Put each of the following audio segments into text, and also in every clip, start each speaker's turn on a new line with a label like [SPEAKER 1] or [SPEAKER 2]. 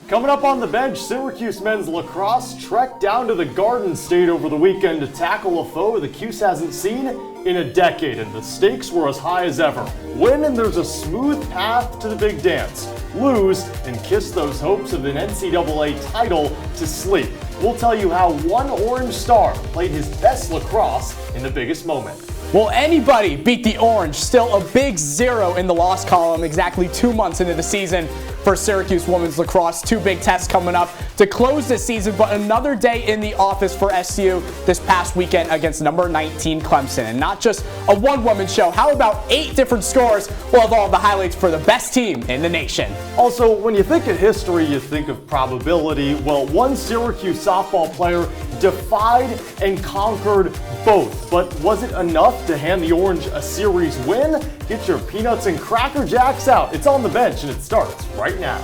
[SPEAKER 1] Coming up on the bench, Syracuse men's lacrosse trekked down to the Garden State over the weekend to tackle a foe the Cuse hasn't seen in a decade, and the stakes were as high as ever. Win and there's a smooth path to the big dance. Lose and kiss those hopes of an NCAA title to sleep. We'll tell you how one Orange star played his best lacrosse in the biggest moment.
[SPEAKER 2] Will anybody beat the Orange? Still a big 0 in the loss column exactly 2 months into the season for Syracuse women's lacrosse. 2 big tests coming up to close this season, but another day in the office for SU this past weekend against number 19 Clemson. And not just a one-woman show. How about 8 different scores? We'll have all of the highlights for the best team in the nation.
[SPEAKER 1] Also, when you think of history, you think of probability. Well, one Syracuse softball player defied and conquered both. But was it enough to hand the Orange a series win? Get your peanuts and Cracker Jacks out. It's on the bench and it starts right now.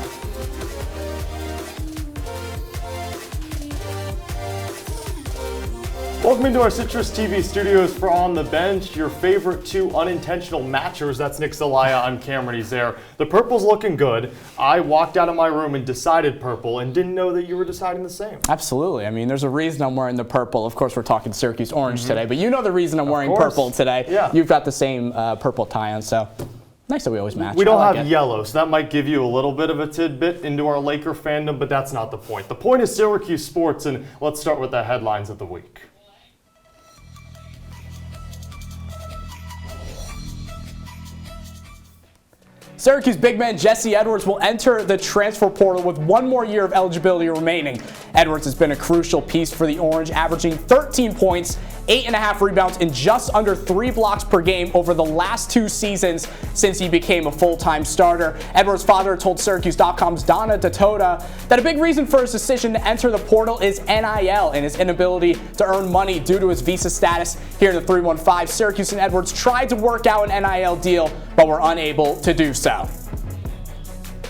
[SPEAKER 1] Welcome into our CitrusTV studios for On the Bench, your favorite 2 unintentional matchers. That's Nick Zelaya, I'm Cameron Ezeir. The purple's looking good. I walked out of my room and decided purple and didn't know that you were deciding the same.
[SPEAKER 2] Absolutely. I mean, there's a reason I'm wearing the purple. Of course, we're talking Syracuse Orange today, but you know the reason I'm wearing purple today.
[SPEAKER 1] Yeah.
[SPEAKER 2] You've got the same purple tie on, so nice that we always match.
[SPEAKER 1] We don't have yellow, so that might give you a little bit of a tidbit into our Laker fandom, but that's not the point. The point is Syracuse sports, and let's start with the headlines of the week.
[SPEAKER 2] Syracuse big man Jesse Edwards will enter the transfer portal with 1 more year of eligibility remaining. Edwards has been a crucial piece for the Orange, averaging 13 points, 8.5 rebounds, and just under 3 blocks per game over the last 2 seasons since he became a full-time starter. Edwards' father told Syracuse.com's Donna Datota that a big reason for his decision to enter the portal is NIL and his inability to earn money due to his visa status. Here in the 315, Syracuse and Edwards tried to work out an NIL deal, but were unable to do so.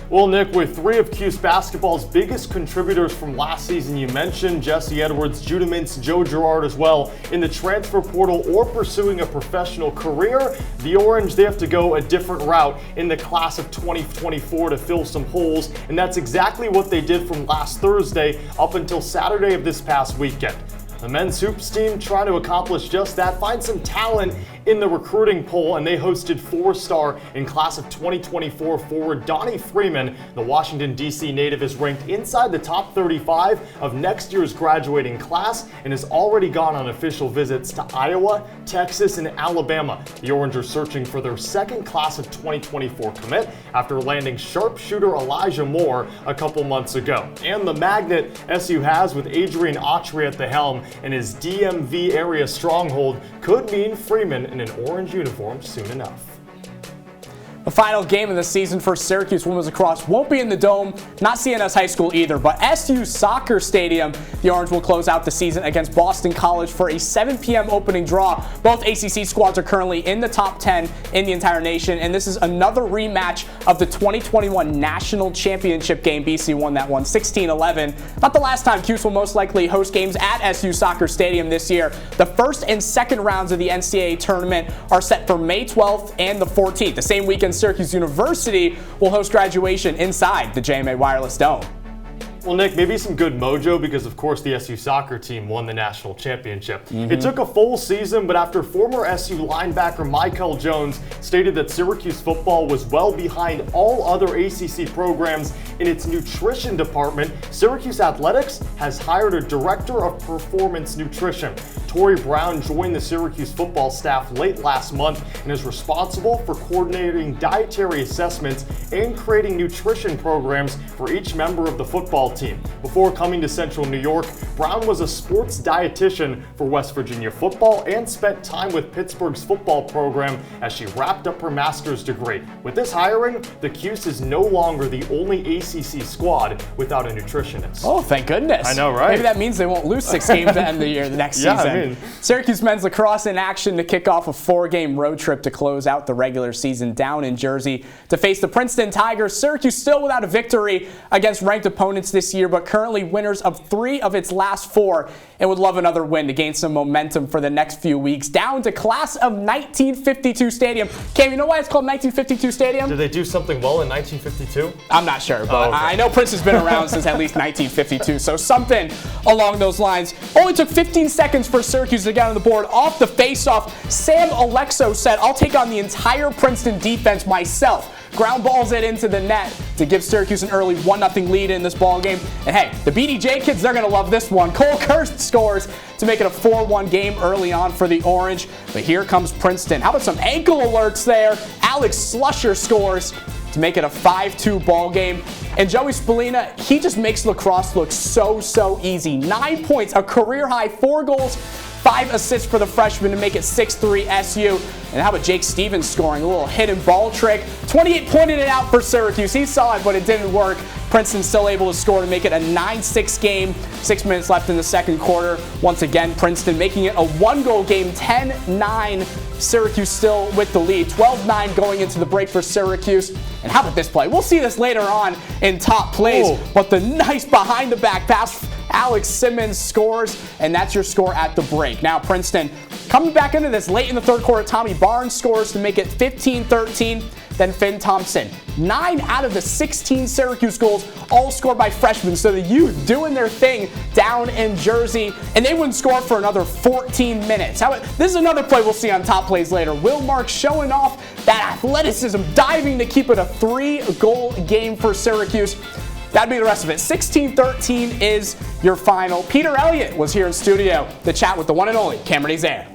[SPEAKER 1] Well, Nick, with 3 of Cuse basketball's biggest contributors from last season, you mentioned Jesse Edwards, Judah Mintz, Joe Girard as well, in the transfer portal or pursuing a professional career. The Orange, they have to go a different route in the class of 2024 to fill some holes, and that's exactly what they did from last Thursday up until Saturday of this past weekend. The men's hoops team trying to accomplish just that, find some talent in the recruiting poll, and they hosted 4-star in class of 2024 forward Donnie Freeman. The Washington, D.C. native is ranked inside the top 35 of next year's graduating class and has already gone on official visits to Iowa, Texas, and Alabama. The Orange are searching for their second class of 2024 commit after landing sharpshooter Elijah Moore a couple months ago. And the magnet SU has with Adrian Autry at the helm and his DMV area stronghold could mean Freeman in an orange uniform soon enough.
[SPEAKER 2] The final game of the season for Syracuse women's lacrosse won't be in the Dome, not CNS High School either, but SU Soccer Stadium. The Orange will close out the season against Boston College for a 7 p.m. opening draw. Both ACC squads are currently in the top 10 in the entire nation, and this is another rematch of the 2021 National Championship game. BC won that one 16-11. Not the last time. Cuse will most likely host games at SU Soccer Stadium this year. The first and second rounds of the NCAA tournament are set for May 12th and the 14th. The same weekend, Syracuse University will host graduation inside the JMA Wireless Dome.
[SPEAKER 1] Well, Nick, maybe some good mojo because, of course, the SU soccer team won the national championship. It took a full season, but after former SU linebacker Michael Jones stated that Syracuse football was well behind all other ACC programs in its nutrition department, Syracuse Athletics has hired a director of performance nutrition. Tori Brown joined the Syracuse football staff late last month and is responsible for coordinating dietary assessments and creating nutrition programs for each member of the football team. Before coming to Central New York, Brown was a sports dietitian for West Virginia football and spent time with Pittsburgh's football program as she wrapped up her master's degree. With this hiring, the Cuse is no longer the only ACC squad without a nutritionist.
[SPEAKER 2] Oh, thank goodness.
[SPEAKER 1] I know, right?
[SPEAKER 2] Maybe that means they won't lose 6 games at the end of the year the next season.
[SPEAKER 1] insane.
[SPEAKER 2] Syracuse men's lacrosse in action to kick off a 4-game road trip to close out the regular season down in Jersey to face the Princeton Tigers. Syracuse still without a victory against ranked opponents this year, but currently winners of 3 of its last 4 and would love another win to gain some momentum for the next few weeks. Down to class of 1952 Stadium. Cam, you know why it's called 1952 Stadium?
[SPEAKER 1] Did they do something well in 1952?
[SPEAKER 2] I'm not sure, but
[SPEAKER 1] okay.
[SPEAKER 2] I know Princeton's been around since at least 1952, so something along those lines. Only took 15 seconds for Syracuse to get on the board off the faceoff. Sam Alexo said, "I'll take on the entire Princeton defense myself." Ground balls it into the net to give Syracuse an early 1-0 lead in this ball game. And hey, the BDJ kids, they're going to love this one. Cole Kirst scores to make it a 4-1 game early on for the Orange. But here comes Princeton. How about some ankle alerts there? Alex Slusher scores to make it a 5-2 ball game. And Joey Spallina, he just makes lacrosse look so easy. 9 points, a career high, 4 goals, 5 assists for the freshman to make it 6-3 SU. And how about Jake Stevens scoring a little hidden ball trick? 28 pointed it out for Syracuse. He saw it, but it didn't work. Princeton still able to score to make it a 9-6 game. 6 minutes left in the second quarter. Once again, Princeton making it a 1-goal game, 10-9. Syracuse still with the lead. 12-9 going into the break for Syracuse. And how about this play? We'll see this later on in top plays.
[SPEAKER 1] Ooh.
[SPEAKER 2] But the nice behind-the-back pass, Alex Simmons scores, and that's your score at the break. Now Princeton coming back into this late in the third quarter. Tommy Barnes scores to make it 15-13. Then Finn Thompson. 9 out of the 16 Syracuse goals all scored by freshmen. So the youth doing their thing down in Jersey, and they wouldn't score for another 14 minutes. This is another play we'll see on top plays later. Will Marks showing off that athleticism, diving to keep it a 3-goal game for Syracuse. That'd be the rest of it. 16-13 is your final. Peter Elliott was here in studio to chat with the one and only Cameron Ezeir.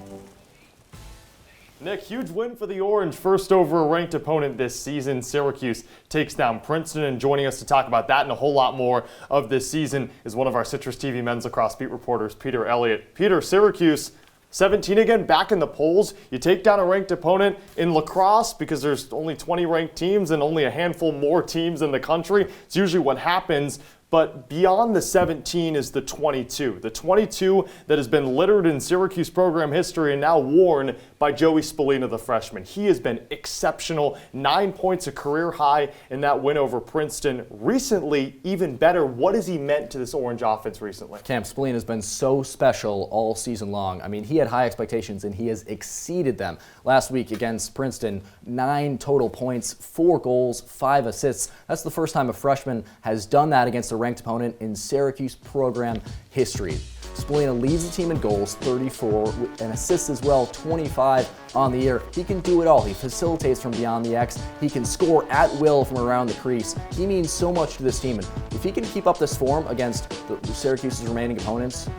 [SPEAKER 1] Nick, huge win for the Orange, first over a ranked opponent this season. Syracuse takes down Princeton, and joining us to talk about that and a whole lot more of this season is one of our CitrusTV men's lacrosse beat reporters, Peter Elliott. Peter, Syracuse 17 again, back in the polls. You take down a ranked opponent in lacrosse because there's only 20 ranked teams and only a handful more teams in the country. It's usually what happens. But beyond the 17 is the 22. The 22 that has been littered in Syracuse program history and now worn by Joey Spallina, the freshman. He has been exceptional. 9 points, a career high in that win over Princeton. Recently, even better. What has he meant to this Orange offense recently?
[SPEAKER 3] Cam Spallina has been so special all season long. I mean, he had high expectations and he has exceeded them. Last week against Princeton, 9 total points, 4 goals, 5 assists. That's the first time a freshman has done that against a ranked opponent in Syracuse program history. Spallina leads the team in goals, 34, and assists as well, 25 on the year. He can do it all. He facilitates from beyond the X. He can score at will from around the crease. He means so much to this team, and if he can keep up this form against the Syracuse's remaining opponents,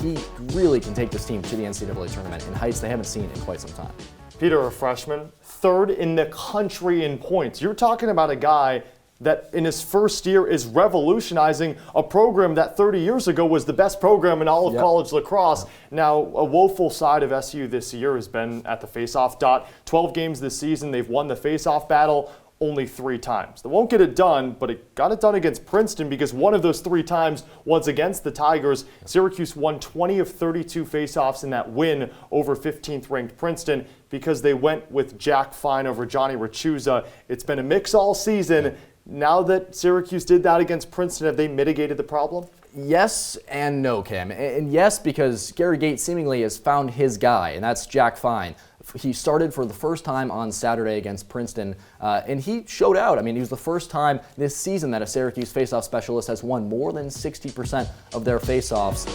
[SPEAKER 3] he really can take this team to the NCAA tournament in heights they haven't seen in quite some time.
[SPEAKER 1] Peter, a freshman, 3rd in the country in points. You're talking about a guy that in his first year is revolutionizing a program that 30 years ago was the best program in all of college lacrosse. Now, a woeful side of SU this year has been at the faceoff dot. 12 games this season, they've won the faceoff battle only 3 times. They won't get it done, but it got it done against Princeton because one of those 3 times was against the Tigers. Syracuse won 20 of 32 faceoffs in that win over 15th ranked Princeton because they went with Jack Fine over Johnny Rachuza. It's been a mix all season. Now that Syracuse did that against Princeton, have they mitigated the problem?
[SPEAKER 3] Yes and no, Cam. And yes, because Gary Gates seemingly has found his guy, and that's Jack Fine. He started for the first time on Saturday against Princeton, and he showed out. I mean, he was the first time this season that a Syracuse faceoff specialist has won more than 60% of their faceoffs,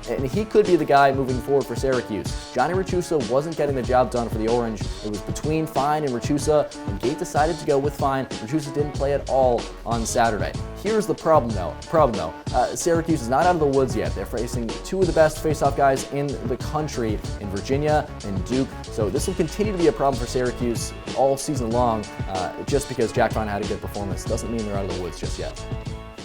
[SPEAKER 3] and he could be the guy moving forward for Syracuse. Johnny Rachusa wasn't getting the job done for the Orange. It was between Fine and Rachusa, and Gate decided to go with Fine. Rachusa didn't play at all on Saturday. Here's the problem, though. Syracuse is not out of the woods yet. They're facing 2 of the best faceoff guys in the country in Virginia and Duke. So this will continue to be a problem for Syracuse all season long. Just because Jack Fine had a good performance doesn't mean they're out of the woods just yet.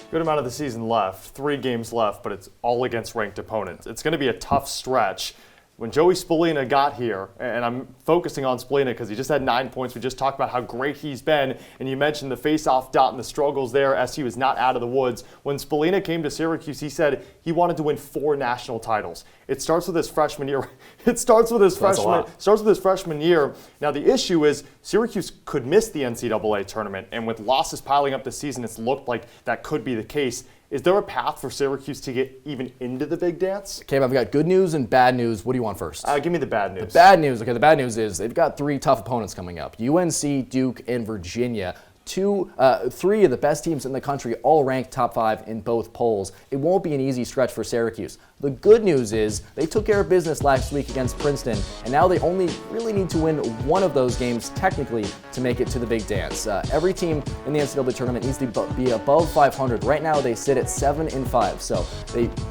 [SPEAKER 1] Good amount of the season left, 3 games left, but it's all against ranked opponents. It's going to be a tough stretch. when Joey Spallina got here, and I'm focusing on Spallina because he just had 9 points. We just talked about how great he's been, and you mentioned the face-off dot and the struggles there. SU is not out of the woods. When Spallina came to Syracuse, he said he wanted to win 4 national titles. It starts with his freshman year. Starts with his freshman year. Now the issue is Syracuse could miss the NCAA tournament, and with losses piling up this season, it's looked like that could be the case. Is there a path for Syracuse to get even into the big dance?
[SPEAKER 3] Okay, I've got good news and bad news. What do you want first?
[SPEAKER 1] Give me the bad news.
[SPEAKER 3] The bad news. Okay, the bad news is they've got 3 tough opponents coming up: UNC, Duke, and Virginia. 3 of the best teams in the country, all ranked top 5 in both polls. It won't be an easy stretch for Syracuse. The good news is they took care of business last week against Princeton, and now they only really need to win one of those games technically to make it to the big dance. Every team in the NCAA tournament needs to be above 500. Right now they sit at 7-5, so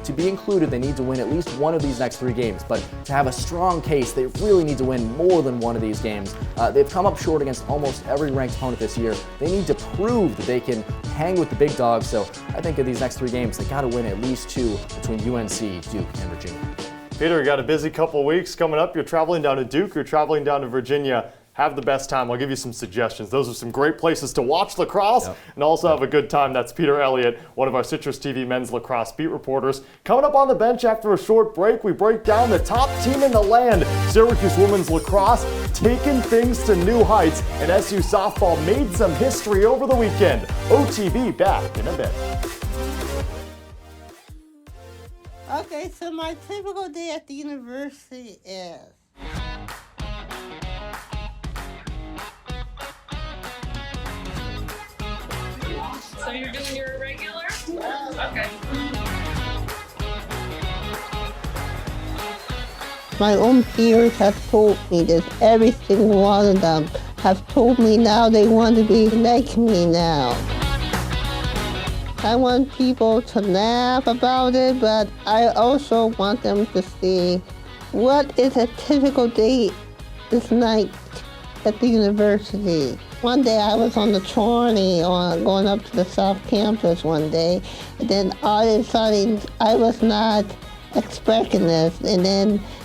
[SPEAKER 3] to be included, they need to win at least one of these next 3 games. But to have a strong case, they really need to win more than one of these games. They've come up short against almost every ranked opponent this year. They need to prove that they can hang with the big dogs, so I think of these next 3 games, they got to win at least 2 between UNC, Duke, and Virginia.
[SPEAKER 1] Peter, you got a busy couple of weeks coming up. You're traveling down to Duke, you're traveling down to Virginia. Have the best time. I'll give you some suggestions. Those are some great places to watch lacrosse and also have a good time. That's Peter Elliott, one of our Citrus TV men's lacrosse beat reporters. Coming up on the bench after a short break, we break down the top team in the land, Syracuse women's lacrosse, taking things to new heights, and SU softball made some history over the weekend. OTB back in a bit.
[SPEAKER 4] Okay, so my typical day at the university is...
[SPEAKER 5] So you're doing your regular? Okay.
[SPEAKER 4] My own peers have told me this. Every single one of them have told me now they want to be like me now. I want people to laugh about it, but I also want them to see what is a typical day this night at the university. One day I was on the trolley going up to the South Campus one day, and then all of a sudden I was not expecting this, and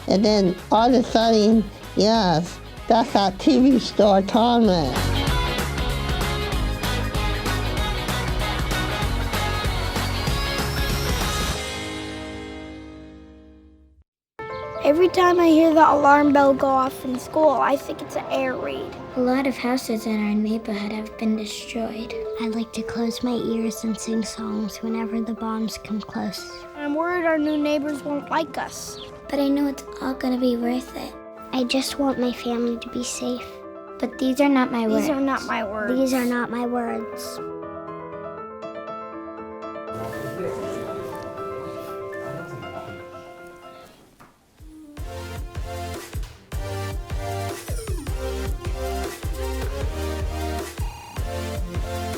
[SPEAKER 4] then all of a sudden, yes, that's our TV star Thomas.
[SPEAKER 6] Every time I hear the alarm bell go off in school, I think it's an air raid.
[SPEAKER 7] A lot of houses in our neighborhood have been destroyed. I like to close my ears and sing songs whenever the bombs come close.
[SPEAKER 6] I'm worried our new neighbors won't like us.
[SPEAKER 7] But I know it's all gonna be worth it. I just want my family to be safe. But these are not my words.
[SPEAKER 6] These are not my words.
[SPEAKER 7] These are not my words.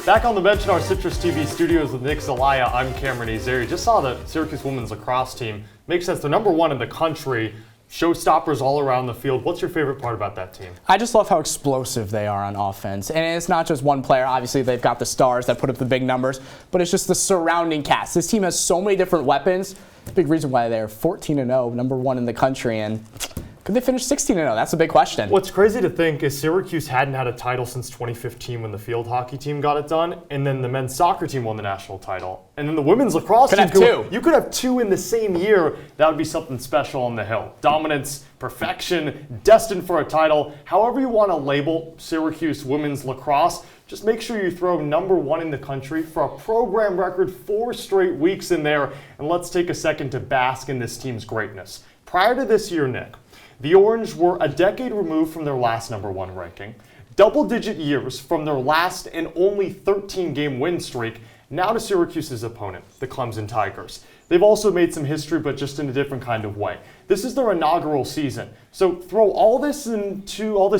[SPEAKER 1] Back on the bench in our Citrus TV studios with Nick Zelaya, I'm Cameron Ezeir. You just saw the Syracuse women's lacrosse team. Makes sense, they're number 1 in the country. Showstoppers all around the field. What's your favorite part about that team?
[SPEAKER 2] I just love how explosive they are on offense. And it's not just one player. Obviously, they've got the stars that put up the big numbers, but it's just the surrounding cast. This team has so many different weapons. Big reason why they're 14-0, number 1 in the country. And could they finish 16-0? That's a big question.
[SPEAKER 1] What's crazy to think is Syracuse hadn't had a title since 2015 when the field hockey team got it done, and then the men's soccer team won the national title. And then the women's lacrosse team
[SPEAKER 2] have 2.
[SPEAKER 1] You could have 2 in the same year. That would be something special on the Hill. Dominance, perfection, destined for a title. However you want to label Syracuse women's lacrosse, just make sure you throw number 1 in the country for a program record 4 straight weeks in there. And let's take a second to bask in this team's greatness. Prior to this year, Nick, the Orange were a decade removed from their last number 1 ranking, double-digit years from their last and only 13-game win streak, now to Syracuse's opponent, the Clemson Tigers. They've also made some history, but just in a different kind of way. This is their inaugural season. So throw all this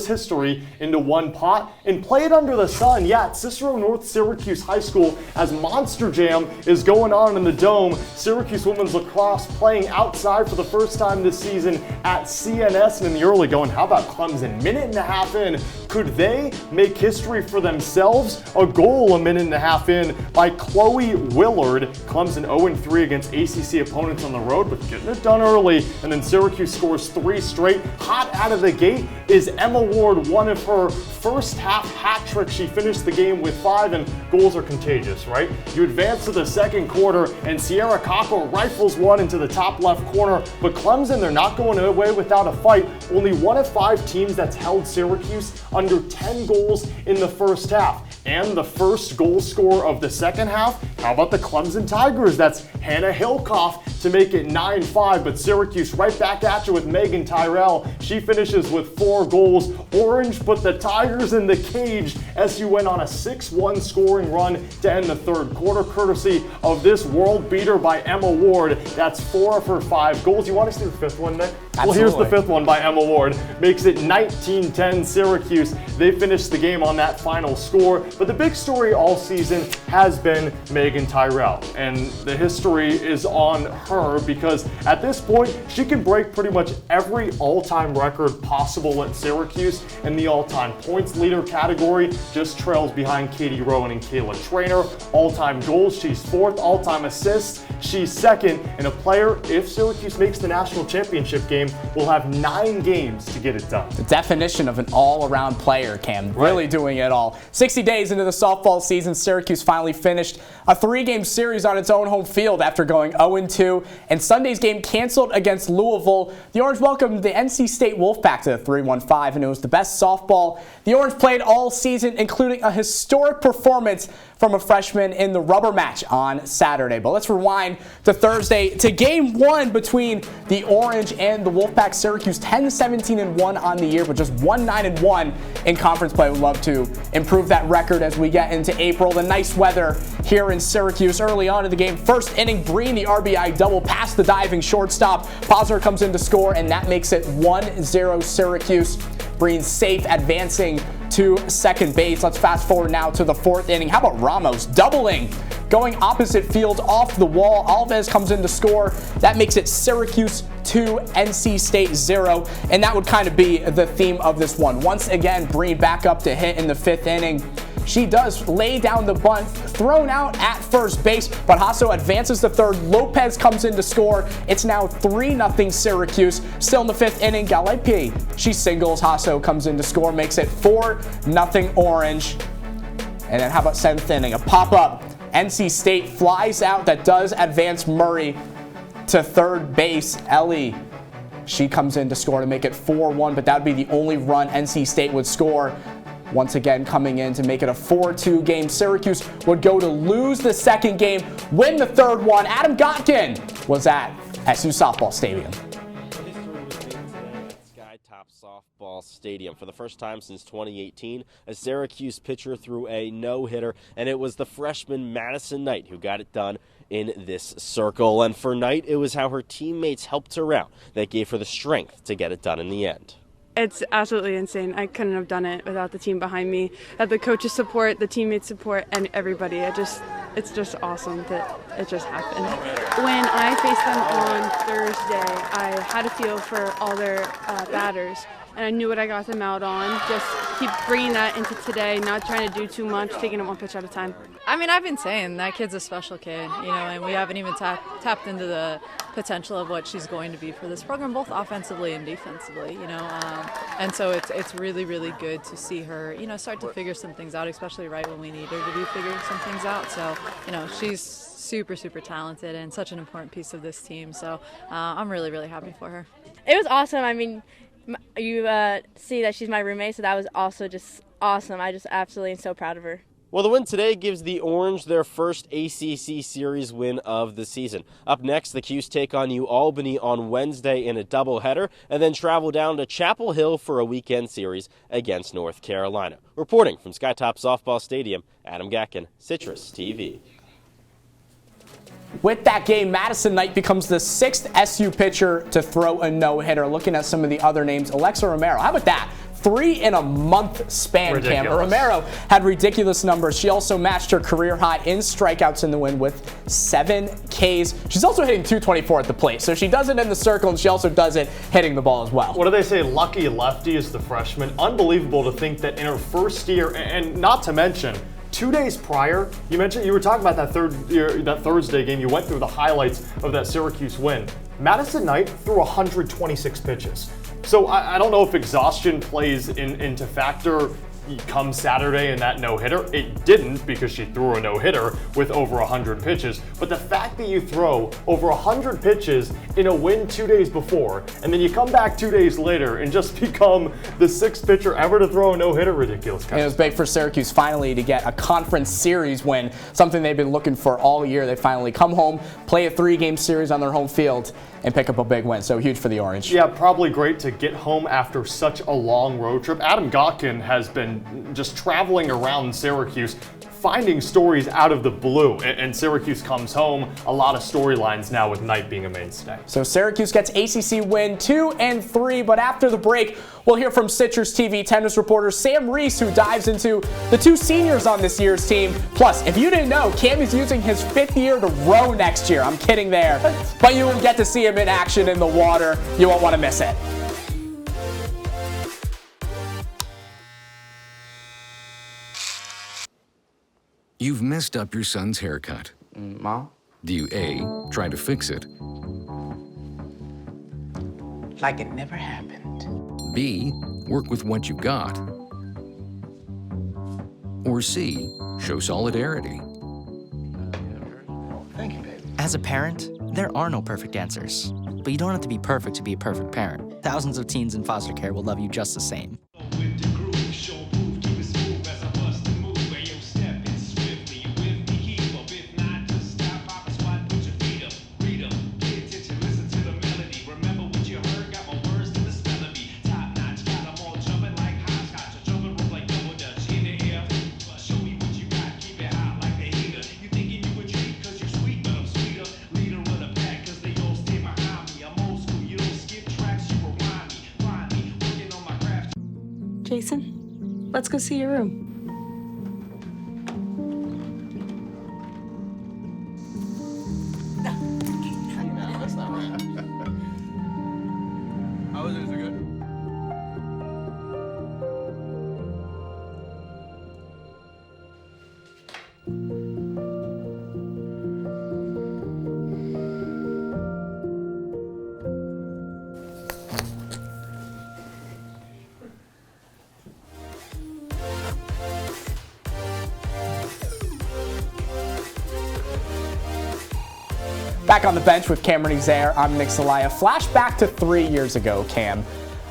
[SPEAKER 1] history into one pot and play it under the sun. Yeah, at Cicero North Syracuse High School, as Monster Jam is going on in the Dome, Syracuse women's lacrosse playing outside for the first time this season at CNS, and in the early going, how about Clemson? Minute and a half in, could they make history for themselves? A goal a minute and a half in by Chloe Willard. Clemson 0-3 against ACC opponents on the road, but getting it done early, and then when Syracuse scores 3 straight. Hot out of the gate is Emma Ward, one of her first half hat tricks. She finished the game with 5, and goals are contagious, right? You advance to the second quarter, and Sierra Cocco rifles one into the top left corner, but Clemson, they're not going away without a fight. Only one of 5 teams that's held Syracuse under 10 goals in the first half. And the first goal scorer of the second half, how about the Clemson Tigers? That's Hannah Hillcoff to make it 9-5, but Syracuse right back at you with Megan Tyrell. She finishes with 4 goals. Orange put the Tigers in the cage as you went on a 6-1 scoring run to end the third quarter, courtesy of this world beater by Emma Ward. That's 4 of her 5 goals. You want to see the 5th one, Nick?
[SPEAKER 2] Absolutely.
[SPEAKER 1] Well, here's the 5th one by Emma Ward. Makes it 19-10 Syracuse. They finished the game on that final score. But the big story all season has been Megan Tyrell. And the history is on her because at this point, she can break pretty much every all-time record possible at Syracuse. In the all-time points leader category, just trails behind Katie Rowan and Kayla Traynor. All-time goals, she's 4th. All-time assists, she's 2nd. And a player, if Syracuse makes the national championship game, will have 9 games to get it done.
[SPEAKER 2] The definition of an all-around player, Cam. Really doing it all. 60 days into the softball season, Syracuse finally finished a 3-game series on its own home field after going 0-2, and Sunday's game canceled against Louisville. The Orange welcomed the NC State Wolfpack to the 3-1-5, and it was the best softball the Orange played all season, including a historic performance from a freshman in the rubber match on Saturday. But let's rewind to Thursday to Game 1 between the Orange and the Wolfpack. Syracuse 10-17-1 on the year, but just 1-9-1 in conference play. Would love to improve that record as we get into April. The nice weather here in Syracuse early on in the game. First inning, Breen the RBI double past the diving shortstop. Posner comes in to score, and that makes it 1-0 Syracuse. Breen safe, advancing to second base. Let's fast forward now to the 4th inning. How about Ramos doubling, going opposite field off the wall? Alves comes in to score. That makes it Syracuse 2, NC State 0. And that would kind of be the theme of this one. Once again, Breen back up to hit in the 5th inning. She does lay down the bunt, thrown out at first base, but Hasso advances to third. Lopez comes in to score. It's now 3-0 Syracuse. Still in the 5th inning, Galepi, she singles. Hasso comes in to score, makes it 4-0 Orange. And then how about 7th inning? A pop-up. NC State flies out. That does advance Murray to third base. Ellie, she comes in to score to make it 4-1, but that would be the only run NC State would score. Once again, coming in to make it a 4-2 game. Syracuse would go to lose the 2nd game, win the 3rd one. Adam Gotkin was at SU Softball Stadium.
[SPEAKER 8] Softball Stadium for the first time since 2018. A Syracuse pitcher threw a no-hitter, and it was the freshman Madison Knight who got it done in this circle. And for Knight, it was how her teammates helped her out that gave her the strength to get it done in the end.
[SPEAKER 9] It's absolutely insane. I couldn't have done it without the team behind me, the coaches' support, the teammates' support, and everybody. It's just awesome that it just happened. When I faced them on Thursday, I had a feel for all their batters, and I knew what I got them out on. Just keep bringing that into today, not trying to do too much, taking it one pitch at a time.
[SPEAKER 5] I mean, I've been saying that kid's a special kid, and we haven't even tapped into the potential of what she's going to be for this program, both offensively and defensively, and so it's really, really good to see her, start to figure some things out, especially right when we need her to be figuring some things out. So, she's super, super talented and such an important piece of this team. So I'm really, really happy for her.
[SPEAKER 10] It was awesome. I mean, you see that she's my roommate, so that was also just awesome. I just absolutely am so proud of her.
[SPEAKER 8] Well, the win today gives the Orange their first ACC series win of the season. Up next, the Cuse take on UAlbany on Wednesday in a doubleheader, and then travel down to Chapel Hill for a weekend series against North Carolina. Reporting from Skytop Softball Stadium, Adam Gotkin, CitrusTV.
[SPEAKER 2] With that game, Madison Knight becomes the 6th SU pitcher to throw a no-hitter. Looking at some of the other names, Alexa Romero, how about that? 3 in a month span, Cam. Romero had ridiculous numbers. She also matched her career high in strikeouts in the win with 7 Ks. She's also hitting .224 at the plate, so she does it in the circle, and she also does it hitting the ball as well.
[SPEAKER 1] What do they say? Lucky lefty is the freshman. Unbelievable to think that in her first year, and not to mention, 2 days prior, you were talking about that Thursday game. You went through the highlights of that Syracuse win. Madison Knight threw 126 pitches. So I don't know if exhaustion plays into factor come Saturday in that no-hitter. It didn't, because she threw a no-hitter with over 100 pitches. But the fact that you throw over 100 pitches in a win 2 days before, and then you come back 2 days later and just become the 6th pitcher ever to throw a no-hitter, ridiculous.
[SPEAKER 2] It was big for Syracuse finally to get a conference series win, something they've been looking for all year. They finally come home, play a 3-game series on their home field, and pick up a big win. So huge for the Orange.
[SPEAKER 1] Yeah, probably great to get home after such a long road trip. Adam Gotkin has been just traveling around Syracuse, finding stories out of the blue, and Syracuse comes home. A lot of storylines now with Knight being a mainstay.
[SPEAKER 2] So Syracuse gets ACC win 2 and 3, but after the break, we'll hear from CitrusTV tennis reporter Sam Reis, who dives into the 2 seniors on this year's team. Plus, if you didn't know, Cammy's using his 5th year to row next year. I'm kidding there, but you will get to see him in action in the water. You won't want to miss it.
[SPEAKER 11] You've messed up your son's haircut.
[SPEAKER 12] Mom?
[SPEAKER 11] Do you A, try to fix it?
[SPEAKER 12] Like it never happened.
[SPEAKER 11] B, work with what you got? Or C, show solidarity?
[SPEAKER 12] Thank you, baby.
[SPEAKER 13] As a parent, there are no perfect answers. But you don't have to be perfect to be a perfect parent. Thousands of teens in foster care will love you just the same.
[SPEAKER 14] Jason, let's go see your room.
[SPEAKER 12] No, that's not right. How was it? Is it good?
[SPEAKER 2] Back on the bench with Cameron Ezeir, I'm Nick Zelaya. Flashback to 3 years ago, Cam.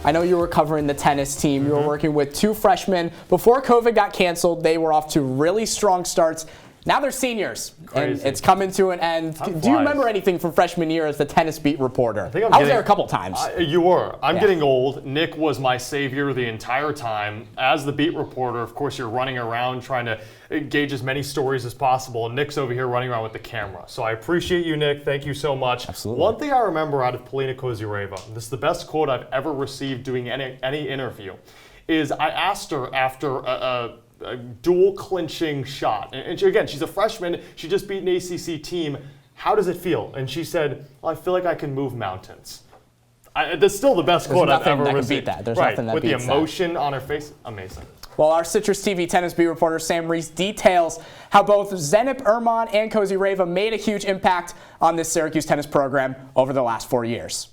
[SPEAKER 2] I know you were covering the tennis team. You were working with 2 freshmen. Before COVID got canceled, they were off to really strong starts. Now they're seniors, and it's coming to an end. Do you remember anything from freshman year as the tennis beat reporter? I was there a couple times.
[SPEAKER 1] You were. I'm getting old. Nick was my savior the entire time. As the beat reporter, of course, you're running around trying to gauge as many stories as possible, and Nick's over here running around with the camera. So I appreciate you, Nick. Thank you so much.
[SPEAKER 2] Absolutely.
[SPEAKER 1] One thing I remember out of Polina Kozyreva, this is the best quote I've ever received doing any interview, is I asked her after a dual clinching shot. And she, again, she's a freshman. She just beat an ACC team. How does it feel? And she said, well, I feel like I can move mountains. That's still the best quote I've ever received.
[SPEAKER 2] There's nothing that
[SPEAKER 1] with
[SPEAKER 2] beats
[SPEAKER 1] the emotion on her face, amazing.
[SPEAKER 2] Well, our CitrusTV tennis beat reporter Sam Reis details how both Zeynep Erman and Kozyreva made a huge impact on this Syracuse tennis program over the last 4 years.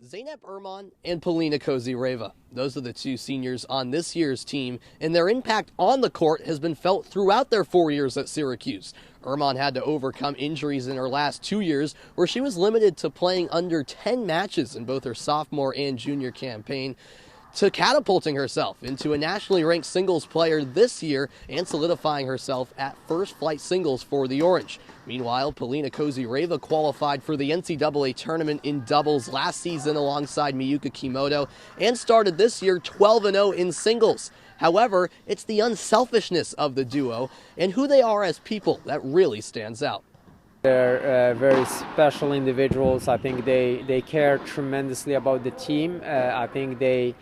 [SPEAKER 15] Zeynep Erman and Polina Kozyreva. Those are the 2 seniors on this year's team, and their impact on the court has been felt throughout their 4 years at Syracuse. Erman had to overcome injuries in her last 2 years, where she was limited to playing under 10 matches in both her sophomore and junior campaign, to catapulting herself into a nationally ranked singles player this year and solidifying herself at first flight singles for the Orange. Meanwhile, Polina Kozyreva qualified for the NCAA tournament in doubles last season alongside Miyuka Kimoto and started this year 12-0 in singles. However, it's the unselfishness of the duo and who they are as people that really stands out.
[SPEAKER 16] They're very special individuals. I think they care tremendously about the team. I think they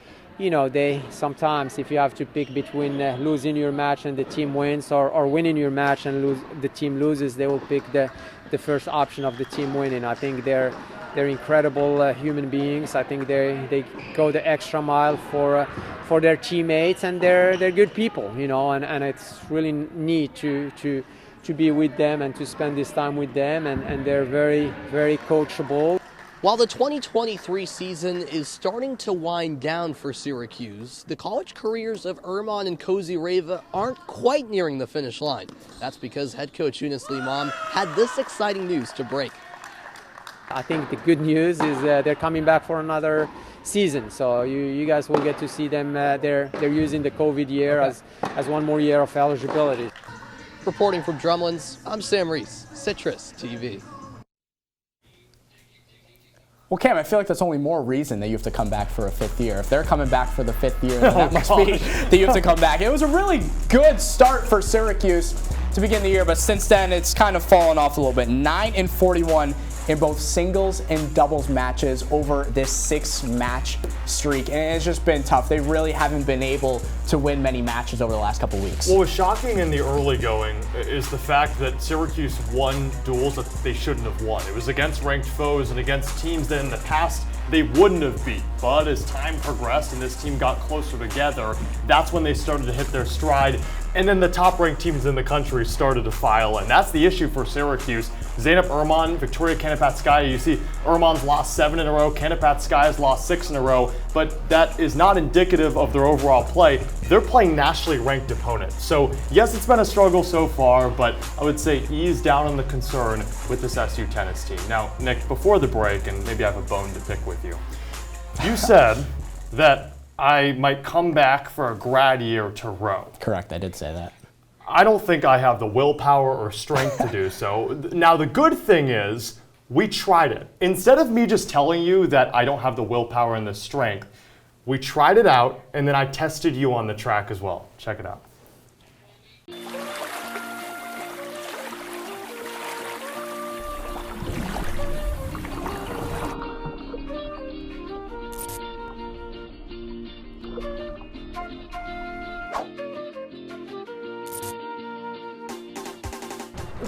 [SPEAKER 16] sometimes, if you have to pick between losing your match and the team wins, or winning your match and the team loses, they will pick the first option of the team winning. I think they're incredible human beings. I think they go the extra mile for their teammates, and they're good people, and it's really neat to be with them and to spend this time with them, and they're very, very coachable.
[SPEAKER 15] While the 2023 season is starting to wind down for Syracuse, the college careers of Erman and Ezeir aren't quite nearing the finish line. That's because head coach Eunice Limam had this exciting news to break.
[SPEAKER 16] I think the good news is they're coming back for another season, so you guys will get to see them. They're using the COVID year as one more year of eligibility.
[SPEAKER 15] Reporting from Drumlins, I'm Sam Reis, CitrusTV.
[SPEAKER 2] Well, Cam, I feel like that's only more reason that you have to come back for a 5th year. If they're coming back for the 5th year, then that must be that you have to come back. It was a really good start for Syracuse to begin the year, but since then it's kind of fallen off a little bit. 9-41 in both singles and doubles matches over this 6-match streak, and it's just been tough. They really haven't been able to win many matches over the last couple weeks.
[SPEAKER 1] What was shocking in the early going is the fact that Syracuse won duels that they shouldn't have won. It was against ranked foes and against teams that in the past they wouldn't have beat. But as time progressed and this team got closer together, that's when they started to hit their stride. And then the top-ranked teams in the country started to file in. That's the issue for Syracuse. Zeynep Erman, Victoria Kanapatskaya, you see Erman's lost 7 in a row, Kanapatskaya's lost 6 in a row, but that is not indicative of their overall play. They're playing nationally ranked opponents. So yes, it's been a struggle so far, but I would say ease down on the concern with this SU tennis team. Now, Nick, before the break, and maybe I have a bone to pick with you, you said that I might come back for a grad year to row.
[SPEAKER 2] Correct, I did say that.
[SPEAKER 1] I don't think I have the willpower or strength to do so. Now, the good thing is we tried it. Instead of me just telling you that I don't have the willpower and the strength, we tried it out, and then I tested you on the track as well. Check it out.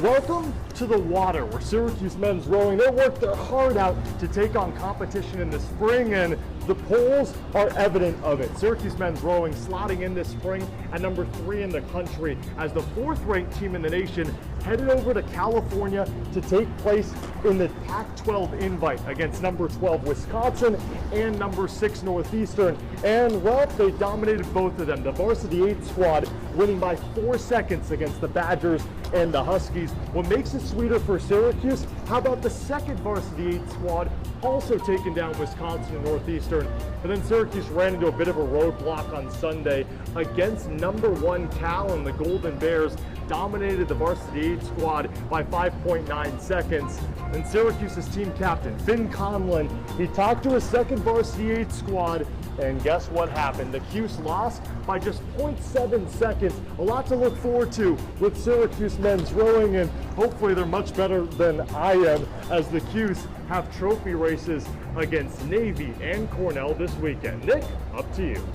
[SPEAKER 1] Welcome to the water where Syracuse men's rowing. They worked their heart out to take on competition in the spring, and the polls are evident of it. Syracuse men's rowing slotting in this spring at number 3 in the country as the 4th-ranked team in the nation headed over to California to take place in the Pac-12 invite against number 12 Wisconsin and number 6 Northeastern. And well, they dominated both of them. The varsity 8 squad winning by 4 seconds against the Badgers and the Huskies. What makes it sweeter for Syracuse, how about the 2nd varsity 8 squad also taking down Wisconsin and Northeastern? And then Syracuse ran into a bit of a roadblock on Sunday against number 1 Cal, and the Golden Bears dominated the varsity 8 squad by 5.9 seconds. And Syracuse's team captain, Finn Conlon, he talked to his 2nd varsity 8 squad, and guess what happened? The Cuse lost by just 0.7 seconds. A lot to look forward to with Syracuse men's rowing, and hopefully they're much better than I am as the Cuse have trophy races against Navy and Cornell this weekend. Nick, up to you.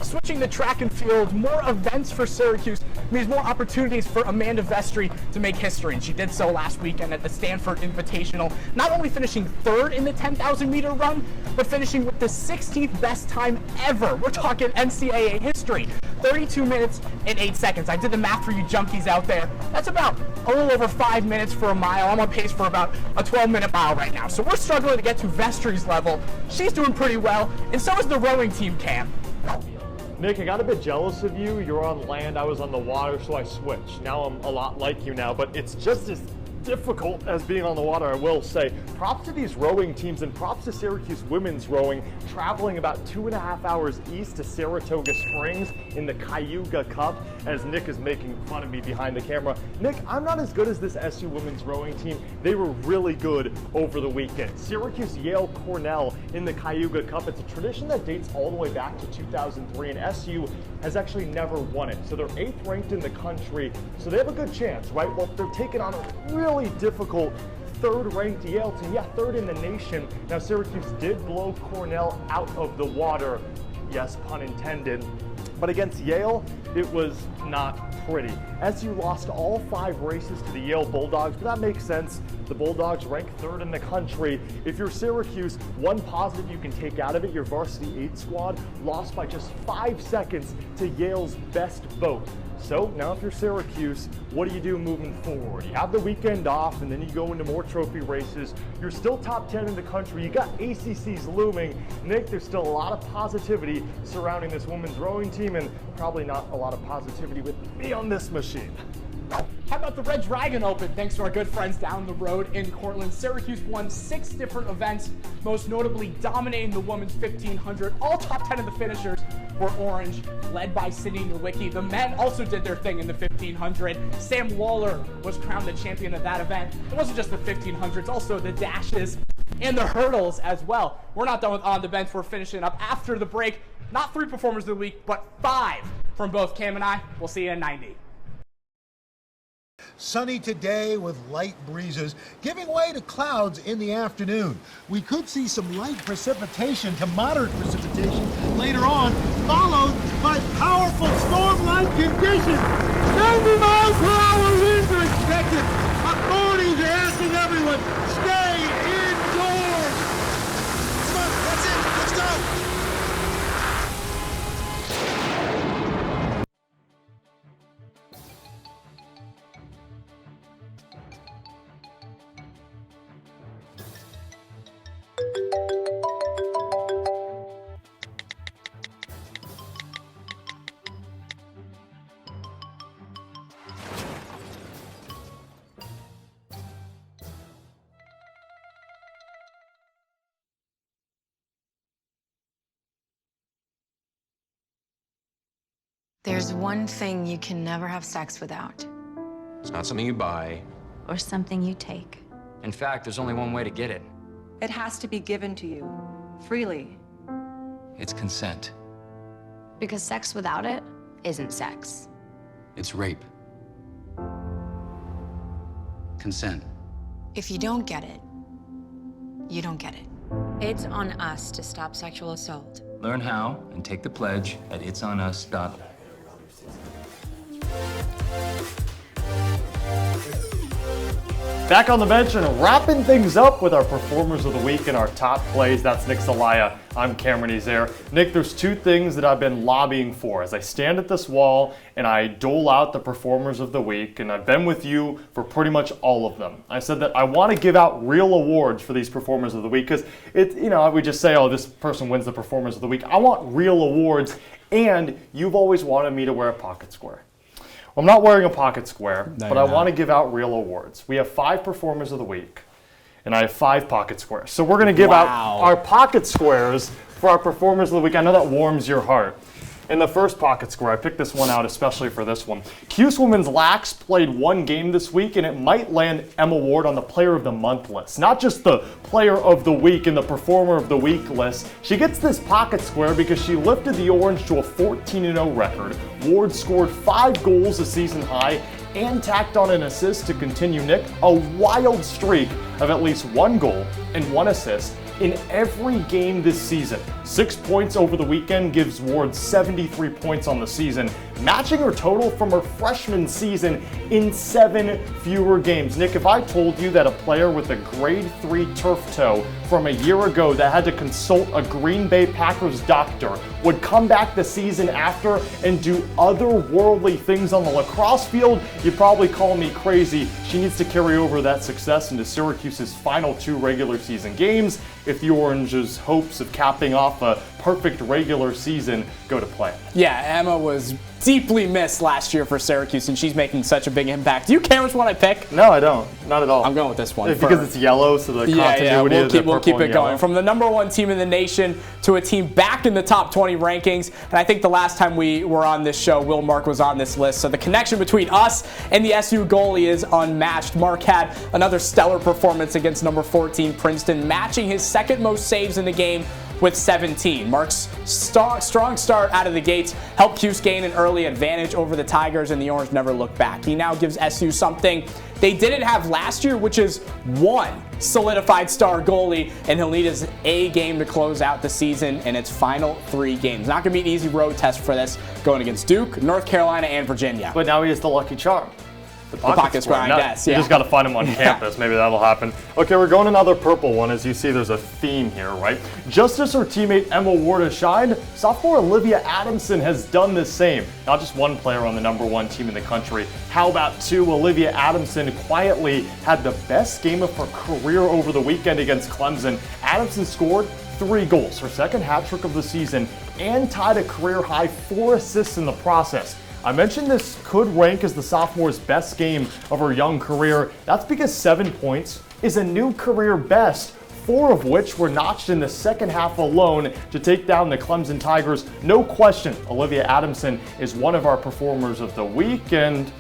[SPEAKER 2] Switching to track and field, more events for Syracuse means more opportunities for Amanda Vestry to make history, and she did so last weekend at the Stanford Invitational, not only finishing 3rd in the 10,000 meter run, but finishing with the 16th best time ever. We're talking NCAA history, 32 minutes and 8 seconds. I did the math for you junkies out there. That's about a little over 5 minutes for a mile. I'm on pace for about a 12-minute mile right now. So we're struggling to get to Vestry's level. She's doing pretty well, and so is the rowing team, Cam.
[SPEAKER 1] Nick, I got a bit jealous of you. You're on land, I was on the water, so I switched. Now I'm a lot like you now, but it's just as difficult as being on the water, I will say. Props to these rowing teams, and props to Syracuse women's rowing, traveling about 2.5 hours east to Saratoga Springs in the Cayuga Cup, as Nick is making fun of me behind the camera. Nick, I'm not as good as this SU women's rowing team. They were really good over the weekend. Syracuse, Yale, Cornell in the Cayuga Cup. It's a tradition that dates all the way back to 2003, and SU has actually never won it. So they're 8th ranked in the country, so they have a good chance, right? Well, they're taking on a really difficult 3rd-ranked Yale team. Yeah, 3rd in the nation. Now, Syracuse did blow Cornell out of the water. Yes, pun intended. But against Yale, it was not pretty. SU lost all 5 races to the Yale Bulldogs, but that makes sense. The Bulldogs rank 3rd in the country. If you're Syracuse, one positive you can take out of it, your varsity 8 squad lost by just 5 seconds to Yale's best boat. So now if you're Syracuse, what do you do moving forward? You have the weekend off and then you go into more trophy races. You're still top 10 in the country. You got ACCs looming. Nick, there's still a lot of positivity surrounding this women's rowing team and probably not a lot of positivity with me on this machine.
[SPEAKER 2] How about the Red Dragon Open? Thanks to our good friends down the road in Cortland. Syracuse won 6 different events, most notably dominating the women's 1500. All top 10 of the finishers were orange, led by Sydney Nowicki. The men also did their thing in the 1500. Sam Waller was crowned the champion of that event. It wasn't just the 1500s, also the dashes and the hurdles as well. We're not done with On the Bench. We're finishing up after the break. Not 3 performers of the week, but 5 from both Cam and I. We'll see you in 90.
[SPEAKER 17] Sunny today with light breezes, giving way to clouds in the afternoon. We could see some light precipitation to moderate precipitation later on, followed by powerful storm-like conditions. 90 miles per hour winds are expected. Authorities are asking everyone, stay indoors. Come on, that's it. Let's go.
[SPEAKER 18] There's one thing you can never have sex without.
[SPEAKER 19] It's not something you buy.
[SPEAKER 18] Or something you take.
[SPEAKER 19] In fact, there's only one way to get it.
[SPEAKER 14] It has to be given to you, freely.
[SPEAKER 19] It's consent.
[SPEAKER 18] Because sex without it isn't sex.
[SPEAKER 19] It's rape. Consent.
[SPEAKER 18] If you don't get it, you don't get it. It's on us to stop sexual assault.
[SPEAKER 19] Learn how and take the pledge at itsonus.org.
[SPEAKER 1] Back on the bench and wrapping things up with our performers of the week and our top plays. That's Nick Zelaya. I'm Cameron Ezeir. Nick, there's 2 things that I've been lobbying for as I stand at this wall and I dole out the performers of the week, and I've been with you for pretty much all of them. I said that I want to give out real awards for these performers of the week because we just say, oh, this person wins the performers of the week. I want real awards, and you've always wanted me to wear a pocket square. I'm not wearing a pocket square, but I want to give out real awards. We have 5 performers of the week, and I have 5 pocket squares. So we're going to give out our pocket squares for our performers of the week. I know that warms your heart. In the first pocket square, I picked this one out especially for this one. Cuse Women's Lax played 1 game this week, and it might land Emma Ward on the Player of the Month list. Not just the Player of the Week and the Performer of the Week list. She gets this pocket square because she lifted the Orange to a 14-0 record. Ward scored 5 goals, a season high, and tacked on an assist to continue, Nick, a wild streak of at least 1 goal and 1 assist in every game this season. 6 points over the weekend gives Ward 73 points on the season, matching her total from her freshman season in 7 fewer games. Nick, if I told you that a player with a grade 3 turf toe from a year ago that had to consult a Green Bay Packers doctor would come back the season after and do otherworldly things on the lacrosse field, you'd probably call me crazy. She needs to carry over that success into Syracuse's final 2 regular season games if the Orange's hopes of capping off a perfect regular season go to plan.
[SPEAKER 2] Yeah, Emma was deeply missed last year for Syracuse, and she's making such a big impact. Do you care which one I pick?
[SPEAKER 1] No, I don't. Not at all.
[SPEAKER 2] I'm going with this one.
[SPEAKER 1] Because it's yellow, so the continuity
[SPEAKER 2] we'll keep it going. From the #1 team in the nation to a team back in the top 20 rankings, and I think the last time we were on this show, Will Mark was on this list, so the connection between us and the SU goalie is unmatched. Mark had another stellar performance against number 14 Princeton, matching his 2nd most saves in the game with 17. Mark's strong start out of the gates helped Cuse gain an early advantage over the Tigers, and the Orange never looked back. He now gives SU something they didn't have last year, which is 1 solidified star goalie, and he'll need his A game to close out the season in its final 3 games. Not going to be an easy road test for this, going against Duke, North Carolina, and Virginia.
[SPEAKER 1] But now he has the lucky charm.
[SPEAKER 2] The pocket square, I guess.
[SPEAKER 1] You
[SPEAKER 2] Yeah.
[SPEAKER 1] just got to find him on campus. Maybe that'll happen. Okay, we're going another purple one. As you see, there's a theme here, right? Just as her teammate Emma Ward has shined, sophomore Olivia Adamson has done the same. Not just one player on the #1 team in the country. How about 2? Olivia Adamson quietly had the best game of her career over the weekend against Clemson. Adamson scored 3 goals, her second hat trick of the season, and tied a career-high 4 assists in the process. I mentioned this could rank as the sophomore's best game of her young career. That's because 7 points is a new career best, 4 of which were notched in the second half alone to take down the Clemson Tigers. No question, Olivia Adamson is one of our performers of the week, and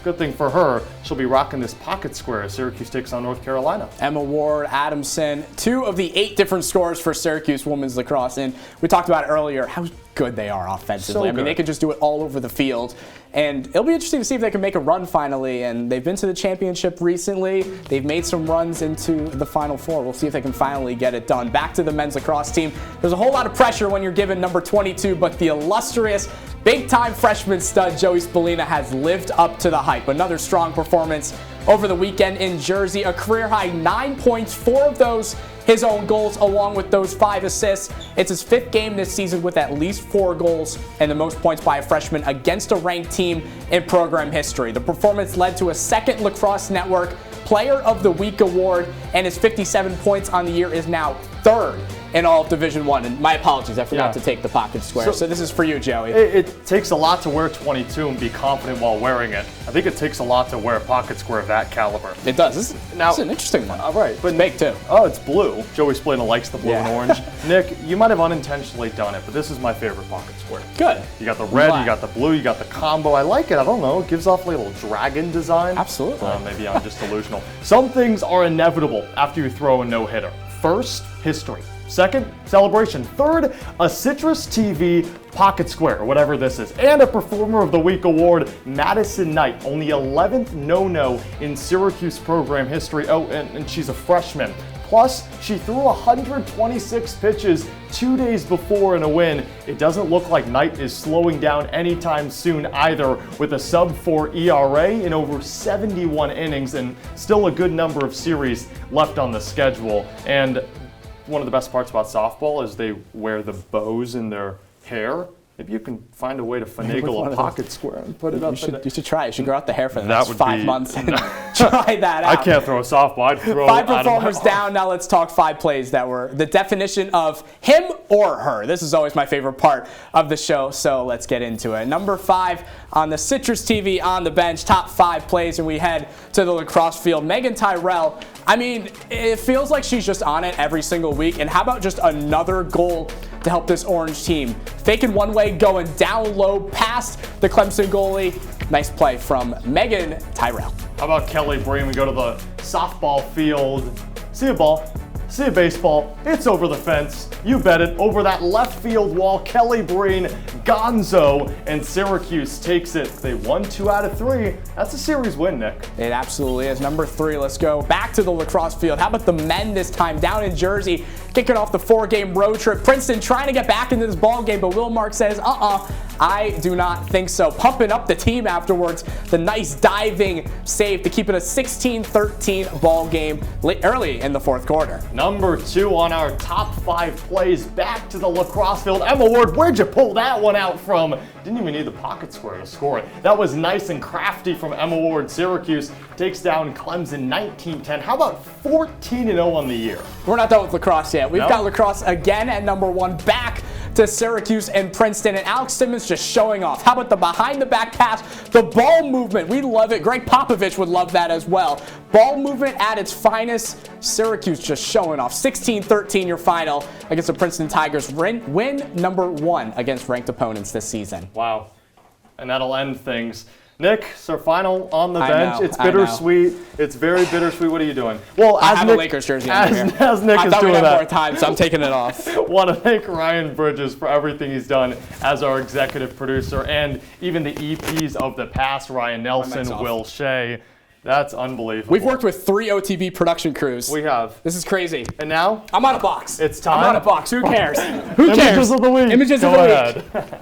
[SPEAKER 1] good thing for her, she'll be rocking this pocket square as Syracuse takes on North Carolina.
[SPEAKER 2] Emma Ward, Adamson, 2 of the 8 different scores for Syracuse women's lacrosse. And we talked about earlier how good they are offensively.
[SPEAKER 1] So
[SPEAKER 2] I mean, they can just do it all over the field. And it'll be interesting to see if they can make a run finally. And they've been to the championship recently. They've made some runs into the Final Four. We'll see if they can finally get it done. Back to the men's lacrosse team. There's a whole lot of pressure when you're given number 22, but the illustrious big-time freshman stud Joey Spallina has lived up to the hype. Another strong performance over the weekend in Jersey. A career-high 9 points, 4 of those his own goals, along with those 5 assists. It's his 5th game this season with at least 4 goals and the most points by a freshman against a ranked team in program history. The performance led to a 2nd Lacrosse Network Player of the Week award, and his 57 points on the year is now 3rd in all of Division I. And my apologies, I forgot to take the pocket square. So this is for you, Joey.
[SPEAKER 1] It takes a lot to wear 22 and be confident while wearing it. I think it takes a lot to wear a pocket square of that caliber.
[SPEAKER 2] It does. This is an interesting one.
[SPEAKER 1] All right, but
[SPEAKER 2] it's big too.
[SPEAKER 1] Oh, it's blue. Joey Spallina likes the blue and orange. Nick, you might have unintentionally done it, but this is my favorite pocket square.
[SPEAKER 2] Good.
[SPEAKER 1] You got the red, you got the blue, you got the combo. I like it. I don't know. It gives off a little dragon design.
[SPEAKER 2] Absolutely.
[SPEAKER 1] Maybe I'm just delusional. Some things are inevitable after you throw a no-hitter. First, history. 2nd, celebration. 3rd, a CitrusTV pocket square, or whatever this is. And a Performer of the Week award, Madison Knight, only 11th no-no in Syracuse program history. Oh, and she's a freshman. Plus, she threw 126 pitches 2 days before in a win. It doesn't look like Knight is slowing down anytime soon either, with a sub-4 ERA in over 71 innings and still a good number of series left on the schedule. And one of the best parts about softball is they wear the bows in their hair. Maybe you can find a way to finagle a pocket square and put it up.
[SPEAKER 2] You should try it. You should grow out the hair for the next 5 months and try that out.
[SPEAKER 1] I can't throw a softball. I'd throw
[SPEAKER 2] 5 performers down. Now let's talk 5 plays that were the definition of him or her. This is always my favorite part of the show, so let's get into it. Number 5 on the CitrusTV on the bench, top 5 plays, and we head to the lacrosse field. Megan Tyrell. I mean, it feels like she's just on it every single week. And how about just another goal to help this orange team? Faking one way, going down low past the Clemson goalie. Nice play from Megan Tyrell.
[SPEAKER 1] How about Kelly Breen? We go to the softball field. See a ball. See a baseball. It's over the fence. You bet it. Over that left field wall, Kelly Breen, gonzo, and Syracuse takes it. They won 2 out of 3. That's a series win, Nick.
[SPEAKER 2] It absolutely is. Number 3, let's go back to the lacrosse field. How about the men this time down in Jersey, kicking off the 4-game road trip. Princeton trying to get back into this ball game, but Will Mark says, I do not think so. Pumping up the team afterwards. The nice diving save to keep it a 16-13 ball game early in the 4th quarter.
[SPEAKER 1] Number 2 on our top 5 plays, back to the lacrosse field. Emma Ward, where'd you pull that one out from? Didn't even need the pocket square to score it. That was nice and crafty from Emma Ward. Syracuse takes down Clemson 19-10. How about 14-0 on the year?
[SPEAKER 2] We're not done with lacrosse yet. We've got lacrosse again at number 1, back to Syracuse and Princeton, and Alex Simmons just showing off. How about the behind-the-back pass, the ball movement? We love it. Greg Popovich would love that as well. Ball movement at its finest. Syracuse just showing off. 16-13 your final against the Princeton Tigers. Win number 1 against ranked opponents this season.
[SPEAKER 1] Wow. And that'll end things. Nick, it's our final on the bench. It's bittersweet. It's very bittersweet. What are you doing? Well,
[SPEAKER 2] I have a Lakers jersey
[SPEAKER 1] as
[SPEAKER 2] here.
[SPEAKER 1] As Nick
[SPEAKER 2] I
[SPEAKER 1] is
[SPEAKER 2] thought
[SPEAKER 1] doing
[SPEAKER 2] we'd have
[SPEAKER 1] that,
[SPEAKER 2] more time, so I'm taking it off.
[SPEAKER 1] Want to thank Ryan Bridges for everything he's done as our executive producer, and even the EPs of the past, Ryan Nelson, Will Shea. That's unbelievable.
[SPEAKER 2] We've worked with 3 OTB production crews.
[SPEAKER 1] We have.
[SPEAKER 2] This is crazy.
[SPEAKER 1] And now?
[SPEAKER 2] I'm on a box.
[SPEAKER 1] It's time.
[SPEAKER 2] I'm on a box. Who cares? Who cares?
[SPEAKER 1] Images of the week.
[SPEAKER 2] Images
[SPEAKER 1] Go
[SPEAKER 2] of the
[SPEAKER 1] ahead.
[SPEAKER 2] week.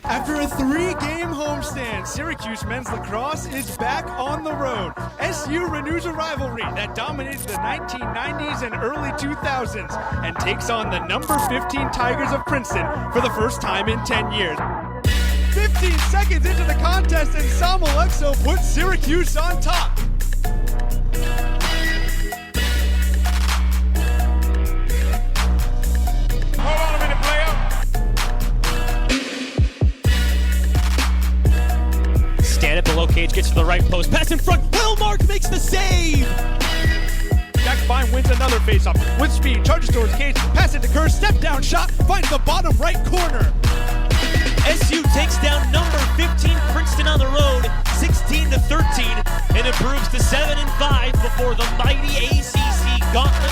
[SPEAKER 20] After a 3-game homestand, Syracuse men's lacrosse is back on the road. SU renews a rivalry that dominated the 1990s and early 2000s and takes on the number 15 Tigers of Princeton for the first time in 10 years. 15 seconds into the contest, and Samuel Exo puts Syracuse on top. Hold on a minute, player.
[SPEAKER 21] Stand at below cage, gets to the right post, pass in front, Hillmark makes the save!
[SPEAKER 20] Jack Fine wins another faceoff with speed, charges towards cage, pass it to Kerr, step down shot, finds the bottom right corner.
[SPEAKER 21] SU takes down number 15 Princeton on the road, 16-13, and improves to 7-5 before the mighty ACC Gauntlet